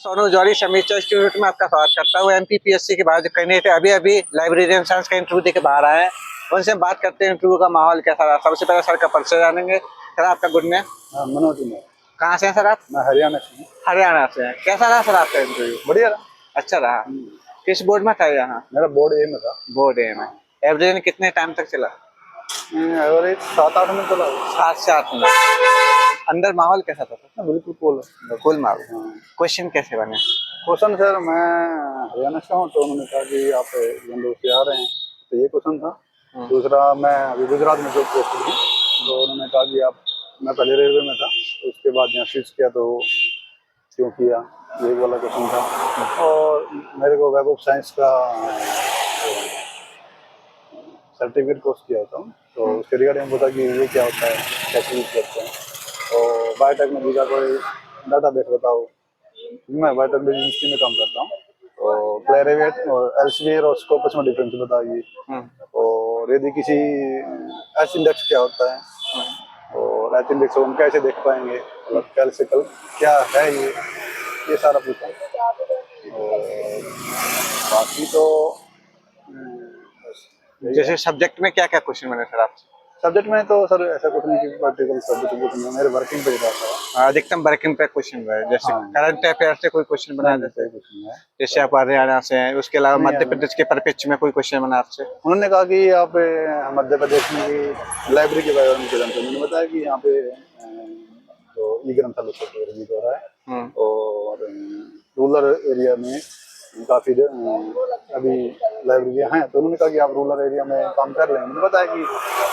सोनू जौहरी समीक्षा इंस्टीट्यूट में आपका स्वागत करता हूँ। एमपीपीएससी के बाद कैंडिडेट अभी लाइब्रेरियन साइंस का इंटरव्यू देके बाहर आए हैं। उनसे बात करते हैं इंटरव्यू का माहौल कैसा रहा। सबसे पहले सर का परिचय जानेंगे। सर आपका गुड नेम? मनोज कुमार। कहाँ से हैं सर आप? मैं हरियाणा से हूँ। हरियाणा से हैं। कैसा रहा सर आपका इंटरव्यू? बढ़िया रहा। अच्छा रहा। किस बोर्ड में था यहाँ? मेरा बोर्ड ए में था। बोर्ड ए में। एवरेज कितने टाइम तक चला? एवरेज 7-8 मिनट चला। 7 से 8 मिनट। अंदर माहौल कैसा था? बिल्कुल कूल। कूल माहौल। क्वेश्चन कैसे बने? क्वेश्चन सर, मैं हरियाणा से हूँ तो उन्होंने कहा कि आप बंदूक से आ रहे हैं, तो ये क्वेश्चन था। दूसरा, मैं अभी गुजरात में जॉब करती हूँ, तो उन्होंने कहा कि आप, मैं पहले रेलवे में था, उसके बाद यहाँ स्विच किया तो क्यों किया, ये वाला क्वेश्चन था। और मेरे को वेब ऑफ साइंस का सर्टिफिकेट कोर्स किया था, तो उसके रिगार्डिंग पता कि ये क्या होता है, कैसे यूज करते हैं। और बायोटेक्नोलॉजी का कोई डाटाबेस बताओ। मैं बायोटेक्नोलॉजी में काम करता हूँ, तो क्लैरिवेट और एल्सेवियर और स्कोपस में डिफरेंस बताइए। और यदि किसी एच इंडेक्स क्या होता है, और एच इंडेक्स हम कैसे देख पाएंगे, मतलब कल से कल क्या है ये सारा पूछा। और बाकी तो जैसे सब्जेक्ट में क्या क्या क्वेश्चन बने सर आपसे? सब्जेक्ट में तो सर ऐसा कुछ नहीं कि पर्टिकुलर सब्जेक्ट में, मेरे वर्किंग पे रहता है। अधिकतम वर्किंग पे क्वेश्चन रहे। जैसे करंट अफेयर से कोई क्वेश्चन बना देते हैं? जैसे आप हरियाणा से हैं, उसके अलावा मध्य प्रदेश के परिप्रेक्ष्य में कोई क्वेश्चन बना आपसे? उन्होंने कहा कि आप मध्य प्रदेश में की लाइब्रेरी के बारे में जानते हैं। उन्होंने बताया कि यहाँ पे जो ई ग्रंथालय रिलीज हो रहा है, और रूरल एरिया में काफी अभी लाइब्रेरियाँ हैं, तो उन्होंने कहा कि आप रूरल एरिया में काम कर रहे हैं। उन्होंने बताया कि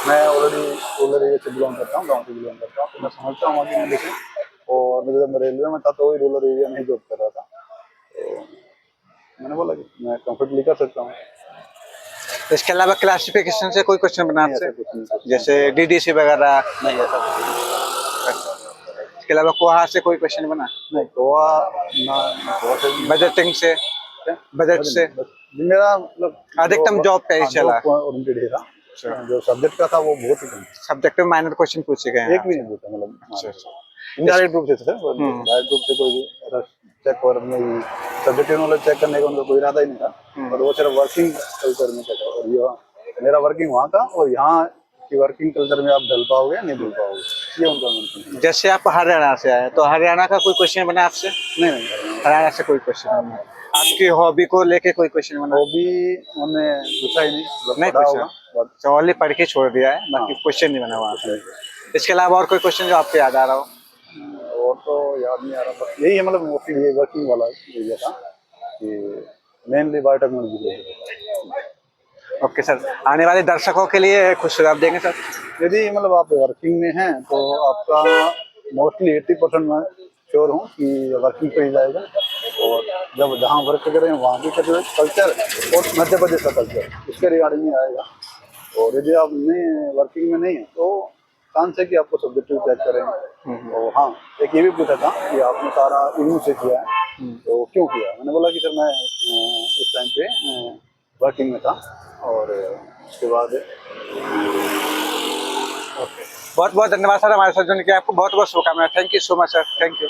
मैं ऑलरेडी रूरल एरिया से बिलोंग करता हूँ, गाँव से बिलोंग करता हूँ, तो मैं समझता हूँ कि मैं और मैं जब रेलवे में था तो वही रूरल एरिया में ही जॉब कर रहा था, तो मैंने बोला कि मैं कंफर्टेबली कर सकता हूँ। इसके अलावा क्लासिफिकेशन से कोई क्वेश्चन बना आपसे? जैसे डीडीसी वगैरह? नहीं, ऐसा इसके अलावा कोहा से कोई क्वेश्चन बना? नहीं, बजटिंग से? बजट से? मेरा मतलब अधिकतम जॉब पे ही चला। ओरिएंटेड था। जो सब्जेक्ट का था वो बहुत ही कम। सब्जेक्ट में माइनर क्वेश्चन पूछे गए हैं? एक भी नहीं पूछा, मतलब इनडायरेक्ट रूप से सर, डायरेक्ट रूप से कोई चेक और नहीं, सब्जेक्टिव नॉलेज चेक करने का उनका कोई इरादा ही नहीं था। और वो सिर्फ वर्किंग कल्चर में था, और ये मेरा वर्किंग वहाँ का, और यहाँ की वर्किंग कल्चर में आप ढल पाओगे या नहीं ढल पाओगे, ये उनका मानना है। जैसे आप हरियाणा से आए, तो हरियाणा का कोई क्वेश्चन बना आपसे? नहीं, हरियाणा से कोई क्वेश्चन नहीं। आपकी हॉबी को लेके कोई क्वेश्चन बना? हॉबी उन्होंने पूछा ही नहीं पूछा, ओनली पढ़ के छोड़ दिया है, बाकी क्वेश्चन नहीं बना वहाँ से। इसके अलावा और कोई क्वेश्चन जो आपको याद आ रहा हो? और तो याद नहीं आ रहा, बस यही है, मतलब मोस्टली ये वर्किंग वाला एरिया था कि मेनली बायोटेक्नोलॉजी। ओके सर, आने वाले दर्शकों के लिए कुछ सुझाव देंगे सर? यदि मतलब आप वर्किंग में हैं तो आपका मोस्टली 80% मैं श्योर हूँ कि वर्किंग पे ही जाएगा। और जब जहाँ वर्क करें वहाँ की कल्चर और मध्य प्रदेश का कल्चर, इसके रिगार्डिंग में आएगा। और यदि आप नहीं वर्किंग में नहीं है तो चांस है कि आपको सब्जेक्टिव चेक करें। और हाँ, एक ये भी पूछा था कि आपने सारा इग्नू से किया है, तो क्यों किया? मैंने बोला कि सर मैं उस टाइम पे वर्किंग में था, और उसके बाद बहुत बहुत धन्यवाद सर हमारे साथ जुड़ने के लिए। आपको बहुत बहुत शुभकामनाएं। Thank you so much sir, thank you.